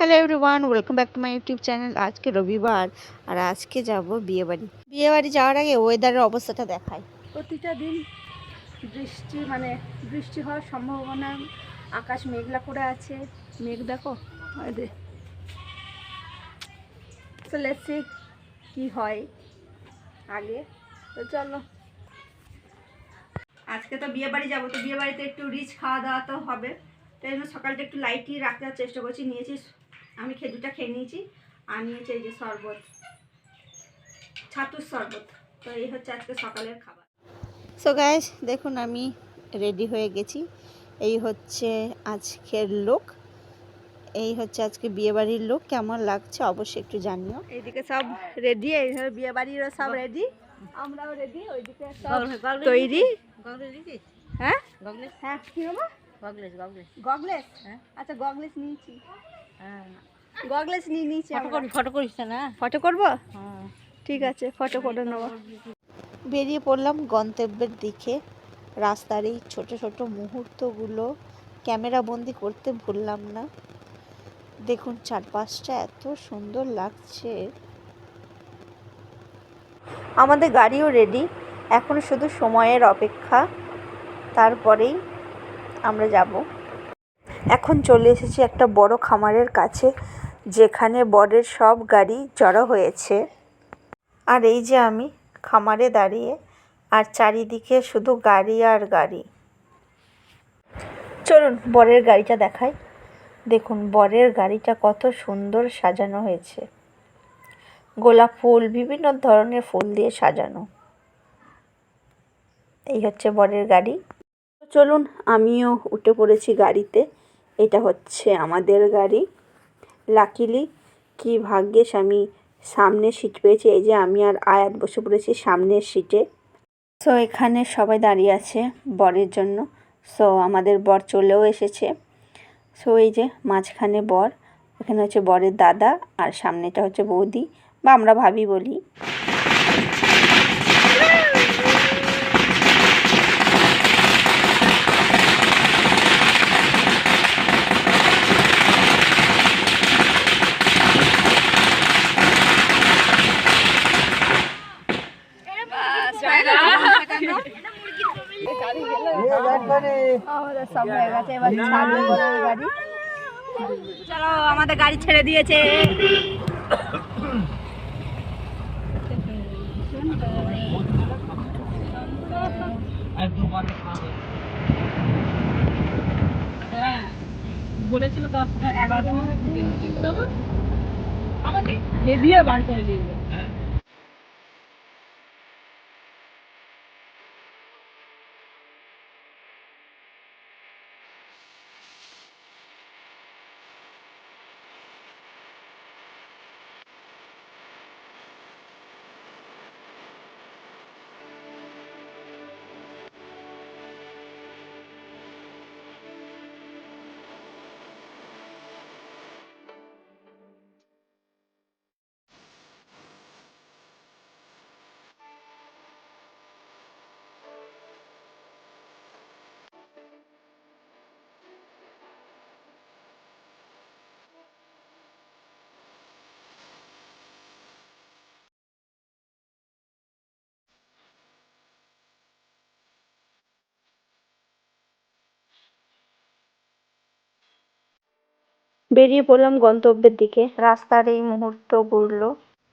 Hello everyone, welcome back to my YouTube channel. আজকে রবিবার আর আজকে যাব বিয়েবাড়ি যাওয়ার আগে ওয়েদারের অবস্থাটা দেখাই। প্রতিটা দিন বৃষ্টি হওয়ার সম্ভাবনা। আকাশ মেঘলা করে আছে, মেঘ দেখো। লেটস সি কি হয় আগে। তো চলো, আজকে তো বিয়েবাড়ি যাবো, তো বিয়েবাড়িতে একটু রিচ খাওয়া দাওয়া তো হবে। তাই জন্য সকালটা একটু লাইটই রাখতে চেষ্টা করছি। নিয়েছি, আমি খেজুরটা খেয়ে নিয়েছি, আর নিয়েছি এই যে শরবত, ছাতুর শরবত। তো এই হচ্ছে আজকে সকালের খাবার। সো গাইস, দেখুন আমি রেডি হয়ে গেছি। এই হচ্ছে আজকের লুক, এই হচ্ছে আজকে বিয়েবাড়ির লুক। কেমন লাগছে অবশ্যই একটু জানিও। এইদিকে সব রেডি, এইভাবে বিয়েবাড়িরও সব রেডি, আমরাও রেডি। ওইদিকে সব তৈরি। হ্যাঁ হ্যাঁ, কি হবো? গগলেস। আচ্ছা, গগলেস নিয়েছি। গগলেস নিয়েছি। ফটো করিস না? ফটো করবো, ঠিক আছে, ফটো করে নেবো। বেরিয়ে পড়লাম গন্তব্যের দিকে। রাস্তার এই ছোট ছোট মুহূর্তগুলো ক্যামেরা বন্দি করতে ভুললাম না। দেখুন চারপাশটা এত সুন্দর লাগছে। আমাদের গাড়িও রেডি, এখন শুধু সময়ের অপেক্ষা, তারপরেই আমরা যাব। এখন চলে এসেছি একটা বড় খামারের কাছে, যেখানে বরের সব গাড়ি জড়ো হয়েছে। আর এই যে আমি খামারে দাঁড়িয়ে, আর চারিদিকে শুধু গাড়ি আর গাড়ি। চলুন বরের গাড়িটা দেখাই। দেখুন বরের গাড়িটা কত সুন্দর সাজানো হয়েছে, গোলাপ ফুল, বিভিন্ন ধরনের ফুল দিয়ে সাজানো। এই হচ্ছে বরের গাড়ি। চলুন, আমিও উঠে পড়েছি গাড়িতে। এটা হচ্ছে আমাদের গাড়ি। লাকিলি, কি ভাগ্যেস আমি সামনের সিট পেয়েছি। এই যে আমি আর আয়াত বসে পড়েছি সামনের সিটে। সো এখানে সবাই দাঁড়িয়ে আছে বরের জন্য। সো আমাদের বর চলেও এসেছে। সো এই যে মাঝখানে বর, এখানে হচ্ছে বরের দাদা, আর সামনেটা হচ্ছে বৌদি, বা আমরা ভাবি বলি। চলো, আমাদের গাড়ি ছেড়ে দিয়েছে। বলেছিল 10-11 আমাকে দিয়ে বার করে দিয়ে। বেরিয়ে পড়লাম গন্তব্যের দিকে। রাস্তার এই মুহূর্তগুলো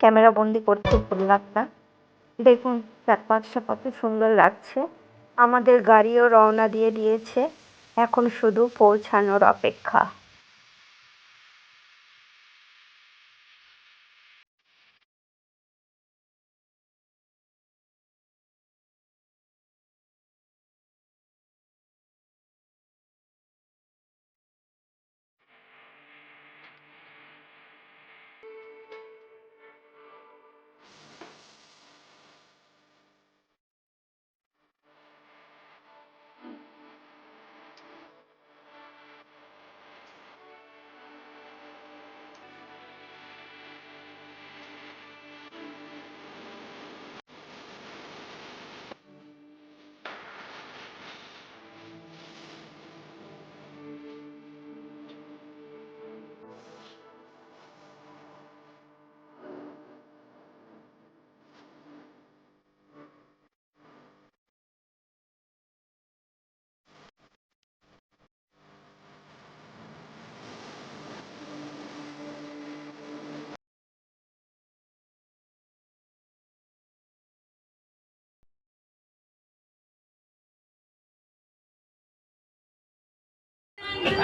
ক্যামেরা বন্দি করতে ভুললাম না। দেখুন চারপাশটা কত সুন্দর লাগছে। আমাদের গাড়িও রওনা দিয়ে দিয়েছে, এখন শুধু পৌঁছানোর অপেক্ষা।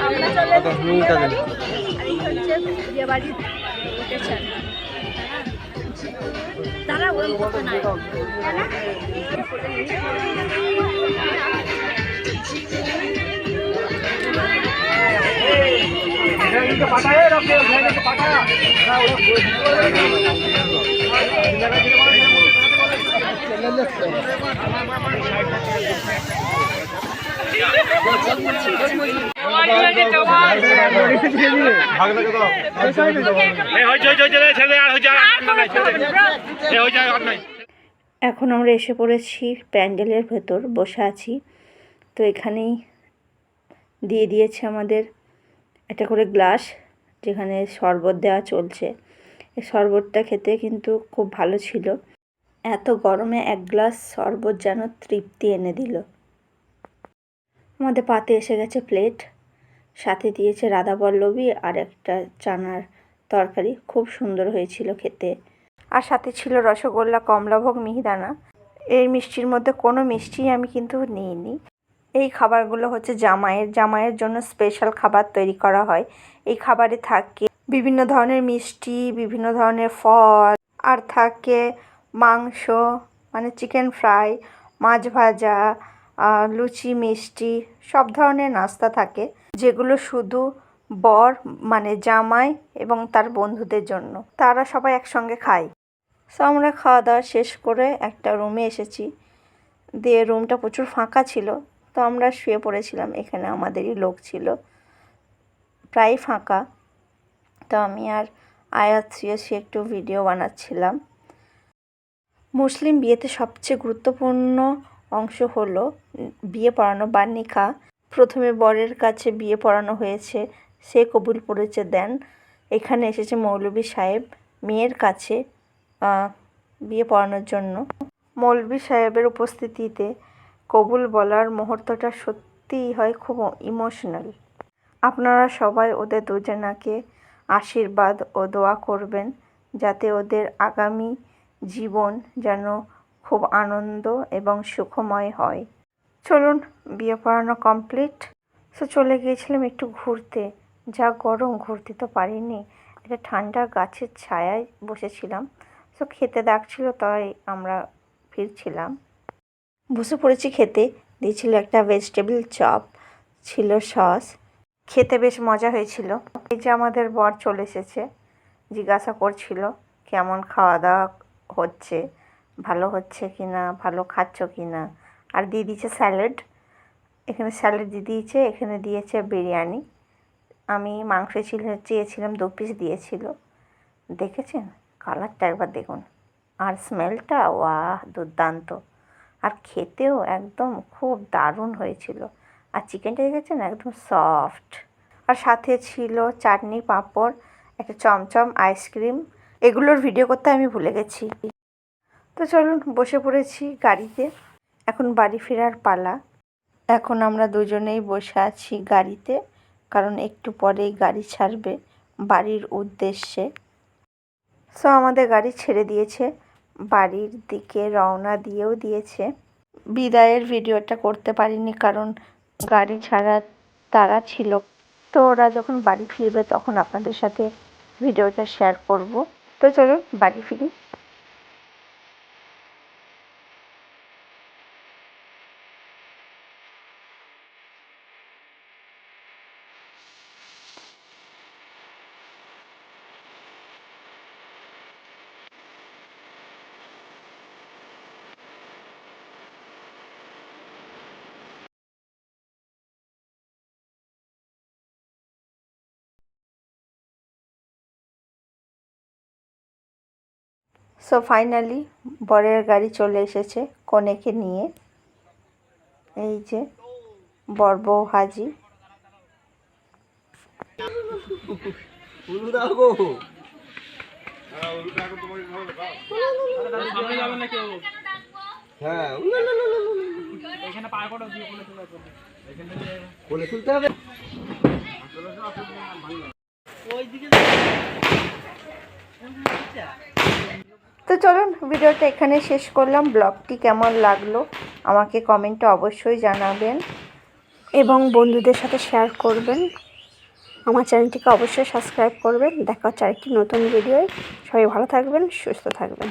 আমরা চলে এসেছি বিয়ে বাড়ি, আর এই হচ্ছে বিয়ে বাড়ির লোকেশন। তারা ওরকম কথা নাই এখন আমরা এসে পড়েছি প্যান্ডেলের ভেতর, বসে আছি। তো এখানেই দিয়ে দিয়েছে আমাদের একটা করে গ্লাস, যেখানে শরবত দেওয়া চলছে। এই শরবতটা খেতে কিন্তু খুব ভালো ছিল। এত গরমে এক গ্লাস শরবত যেন তৃপ্তি এনে দিল। আমাদের পাতে এসে গেছে প্লেট, সাথে দিয়েছে রাধাবল্লভী আর একটা চানার তরকারি, খুব সুন্দর হয়েছিল খেতে। আর সাথে ছিল রসগোল্লা, কমলাভোগ, মিহিদানা। এই মিষ্টির মধ্যে কোনো মিষ্টি আমি কিন্তু নিইনি। এই খাবারগুলো হচ্ছে জামাইয়ের জন্য স্পেশাল খাবার তৈরি করা হয়। এই খাবারে থাকে বিভিন্ন ধরনের মিষ্টি, বিভিন্ন ধরনের ফল, আর থাকে মাংস মানে চিকেন ফ্রাই, মাছ ভাজা, লুচি, মিষ্টি, সব ধরনের নাস্তা থাকে, যেগুলো শুধু বর মানে জামাই এবং তার বন্ধুদের জন্য। তারা সবাই একসঙ্গে খায়। সো আমরা খাওয়া দাওয়া শেষ করে একটা রুমে এসেছি, দিয়ে রুমটা প্রচুর ফাঁকা ছিল। তো আমরা শুয়ে পড়েছিলাম, এখানে আমাদেরই লোক ছিল, প্রায় ফাঁকা। তো আমি আর আয়াত শুয়ে একটু ভিডিও বানাচ্ছিলাম। মুসলিম বিয়েতে সবচেয়ে গুরুত্বপূর্ণ অংশ হলো বিয়ে পড়ানো বা নিকা। প্রথমে বরের কাছে বিয়ে পড়ানো হয়েছে, সে কবুল পড়েছে। দেন এখানে এসেছে মৌলভী সাহেব মেয়ের কাছে বিয়ে পড়ানোর জন্য। মৌলভী সাহেবের উপস্থিতিতে কবুল বলার মুহূর্তটা সত্যিই হয় খুব ইমোশনাল। আপনারা সবাই ওদের দুজনাকে আশীর্বাদ ও দোয়া করবেন, যাতে ওদের আগামী জীবন যেন খুব আনন্দ এবং সুখময় হয়। চলুন, বিয়ে পড়ানো কমপ্লিট। সো চলে গিয়েছিলাম একটু ঘুরতে। যা গরম, ঘুরতে তো পারিনি। একটা ঠান্ডা গাছের ছায়ায় বসেছিলাম। সো খেতে ডাকছিল, তাই আমরা ফিরছিলাম। বসে পড়েছি খেতে। দিয়েছিল একটা ভেজিটেবল চপ, ছিল সস, খেতে বেশ মজা হয়েছিল। এই যে আমাদের বর চলে এসেছে, জিজ্ঞাসা করছিল কেমন খাওয়া দাওয়া হচ্ছে, ভালো হচ্ছে কি না, ভালো খাচ্ছ কি না। আর দিয়ে দিয়েছে স্যালাড, এখানে স্যালাড দিয়ে দিয়েছে, এখানে দিয়েছে বিরিয়ানি। আমি মাংস চেয়েছিলাম, 2 পিস দিয়েছিল। দেখেছেন কালারটা, একবার দেখুন। আর স্মেলটা ওয়াহ, দুর্দান্ত। আর খেতেও একদম খুব দারুণ হয়েছিল। আর চিকেনটা দেখেছেন, একদম সফট। আর সাথে ছিল চাটনি, পাঁপড়, একটা চমচম, আইসক্রিম। এগুলোর ভিডিও করতে আমি ভুলে গেছি। তো চলুন, বসে পড়েছি গাড়িতে। এখন বাড়ি ফেরার পালা। এখন আমরা দুজনেই বসে আছি গাড়িতে, কারণ একটু পরেই গাড়ি ছাড়বে বাড়ির উদ্দেশ্যে। সো আমাদের গাড়ি ছেড়ে দিয়েছে, বাড়ির দিকে রওনা দিয়েও দিয়েছে। বিদায়ের ভিডিওটা করতে পারিনি, কারণ গাড়ি ছাড়ার তাড়া ছিল। তো ওরা যখন বাড়ি ফিরবে তখন আপনাদের সাথে ভিডিওটা শেয়ার করব। তো চলুন বাড়ি ফিরি। সো ফাইনালি বরের গাড়ি চলে এসেছে কনেকে নিয়ে। এই যে বর বউ হাজি। তো চলুন, ভিডিওটা এখানে শেষ করলাম। ব্লগটি কেমন লাগলো আমাকে কমেন্টে অবশ্যই জানাবেন। এবং বন্ধুদের সাথে শেয়ার করবেন। আমার চ্যানেলটিকে অবশ্যই সাবস্ক্রাইব করবেন। দেখা হচ্ছে আরেকটি নতুন ভিডিওয়। সবাই ভালো থাকবেন, সুস্থ থাকবেন।